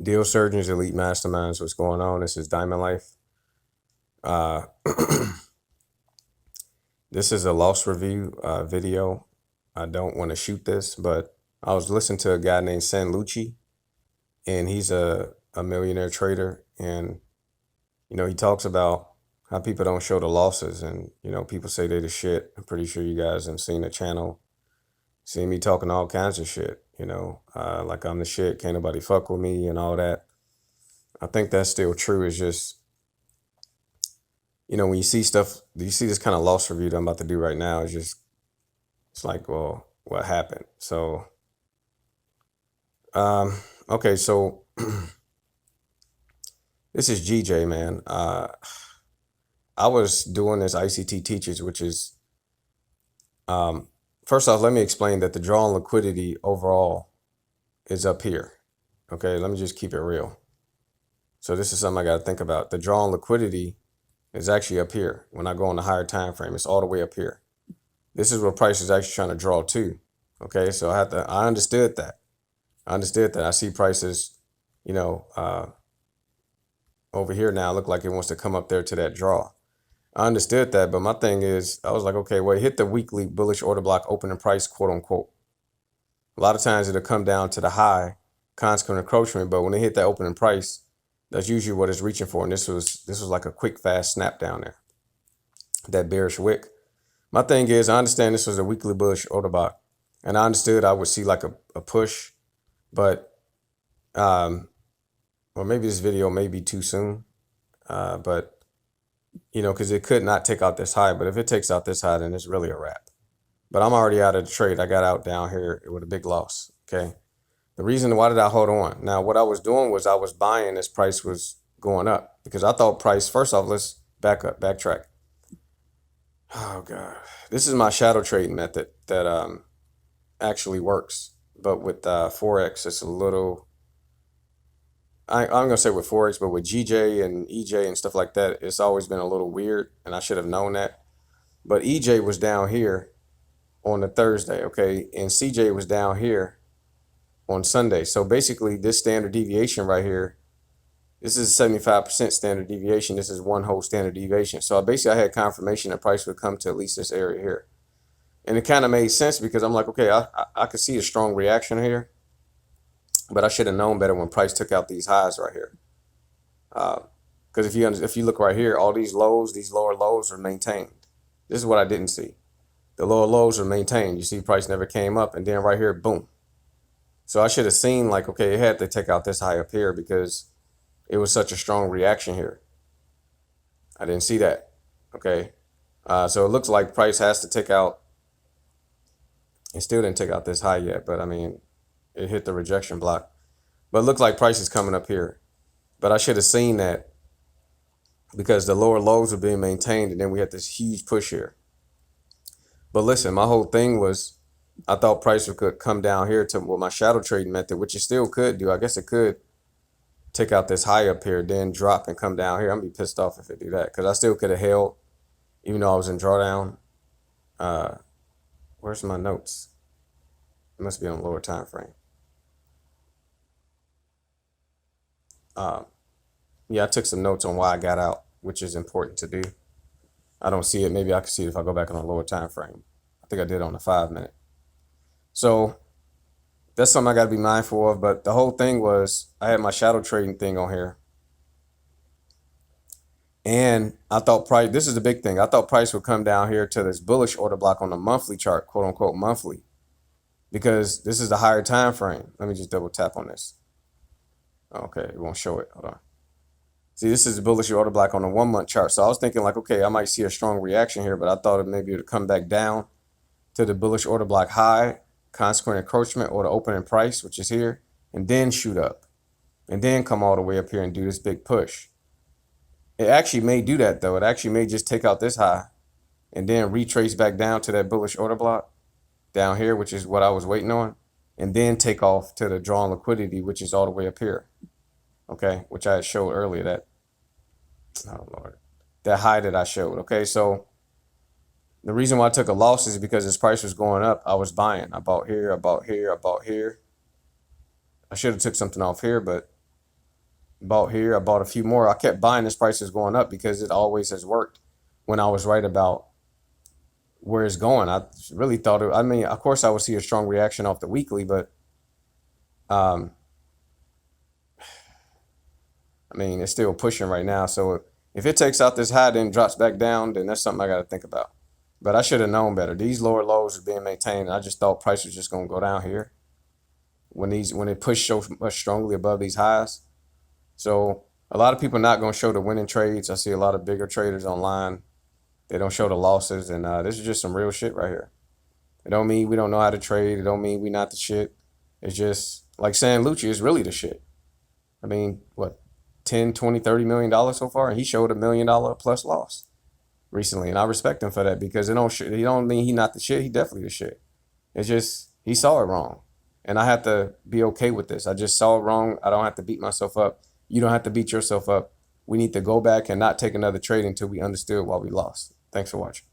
Deal Surgeons, Elite Masterminds, what's going on? This is Diamond Life. Uh, this is a loss review video. I don't want to shoot this, but I was listening to a guy named San Lucci, and he's a millionaire trader. And, he talks about how people don't show the losses. And, people say they the shit. I'm pretty sure you guys have seen the channel, seen me talking all kinds of shit, like I'm the shit, can't nobody fuck with me and all that. I think that's still true. It's just, when you see stuff, you see this kind of loss review that I'm about to do right now, it's like, well, what happened? So, okay, so this is GJ, man. I was doing this ICT Teachers, which is, first off, let me explain that the draw on liquidity overall is up here. Okay, let me just keep it real. So this is something I got to think about. The draw on liquidity is actually up here. When I go on the higher time frame, it's all the way up here. This is where price is actually trying to draw to. Okay, so I understood that. I see prices, over here now look like it wants to come up there to that draw. I understood that, but my thing is, I was like, okay, well, hit the weekly bullish order block opening price, quote unquote. A lot of times it'll come down to the high, consequent encroachment, but when they hit that opening price, that's usually what it's reaching for. And this was like a quick, fast snap down there, that bearish wick. My thing is, I understand this was a weekly bullish order block, and I understood I would see like a push, but, or maybe this video may be too soon, but, because it could not take out this high. But if it takes out this high, then it's really a wrap. But I'm already out of the trade. I got out down here with a big loss. Okay. The reason why did I hold on? Now, what I was doing was I was buying as price was going up, because I thought price, first off, let's backtrack. Oh God, this is my shadow trading method that actually works. But with Forex, it's a little, I'm gonna say with Forex, but with GJ and EJ and stuff like that, it's always been a little weird, and I should have known that. But EJ was down here on the Thursday, okay, and CJ was down here on Sunday. So basically, this standard deviation right here, this is 75% standard deviation. This is one whole standard deviation. So basically, I had confirmation that price would come to at least this area here, and it kind of made sense because I'm like, okay, I could see a strong reaction here. But I should have known better when price took out these highs right here. Because if you look right here, all these lows, these lower lows are maintained. This is what I didn't see. The lower lows are maintained. You see price never came up, and then right here, boom. So I should have seen like, okay, it had to take out this high up here because it was such a strong reaction here. I didn't see that. Okay. So it looks like price has to take out. It still didn't take out this high yet, but I mean, it hit the rejection block. But it looks like price is coming up here. But I should have seen that because the lower lows are being maintained, and then we had this huge push here. But listen, my whole thing was I thought price could come down here to my shadow trading method, which it still could do. I guess it could take out this high up here, then drop and come down here. I'm going to be pissed off if it do that, because I still could have held, even though I was in drawdown. Where's my notes? It must be on lower time frame. Yeah, I took some notes on why I got out, which is important to do. I don't see it. Maybe I can see it if I go back on a lower time frame. I think I did on the 5 minute. So that's something I got to be mindful of. But the whole thing was I had my shadow trading thing on here. And I thought price, this is the big thing. I thought price would come down here to this bullish order block on the monthly chart, quote unquote monthly, because this is the higher time frame. Let me just double tap on this. Okay, it won't show it. Hold on. See, this is the bullish order block on the 1 month chart. So I was thinking like, okay, I might see a strong reaction here, but I thought maybe it would come back down to the bullish order block high, consequent encroachment, or the opening price, which is here, and then shoot up, and then come all the way up here and do this big push. It actually may do that though. It actually may just take out this high and then retrace back down to that bullish order block down here, which is what I was waiting on, and then take off to the drawn liquidity, which is all the way up here. Okay, which I showed earlier, that, oh Lord, that high that I showed. Okay, so the reason why I took a loss is because this price was going up. I was buying. I bought here, I bought here, I bought here. I should have took something off here, but bought here. I bought a few more. I kept buying as prices going up because it always has worked when I was right about where it's going. I really thought it, I mean, of course I would see a strong reaction off the weekly, but um, I mean, it's still pushing right now. So if it takes out this high, then drops back down, then that's something I got to think about. But I should have known better. These lower lows are being maintained. I just thought price was just going to go down here when it pushed so much strongly above these highs. So a lot of people not going to show the winning trades. I see a lot of bigger traders online. They don't show the losses, and this is just some real shit right here. It don't mean we don't know how to trade. It don't mean we not the shit. It's just like saying Lucci is really the shit. I mean, what, 10, 20, $30 million so far, and he showed $1 million plus loss recently, and I respect him for that because he don't mean he not the shit. He definitely the shit. It's just he saw it wrong, and I have to be okay with this. I just saw it wrong. I don't have to beat myself up. You don't have to beat yourself up. We need to go back and not take another trade until we understood why we lost. Thanks for watching.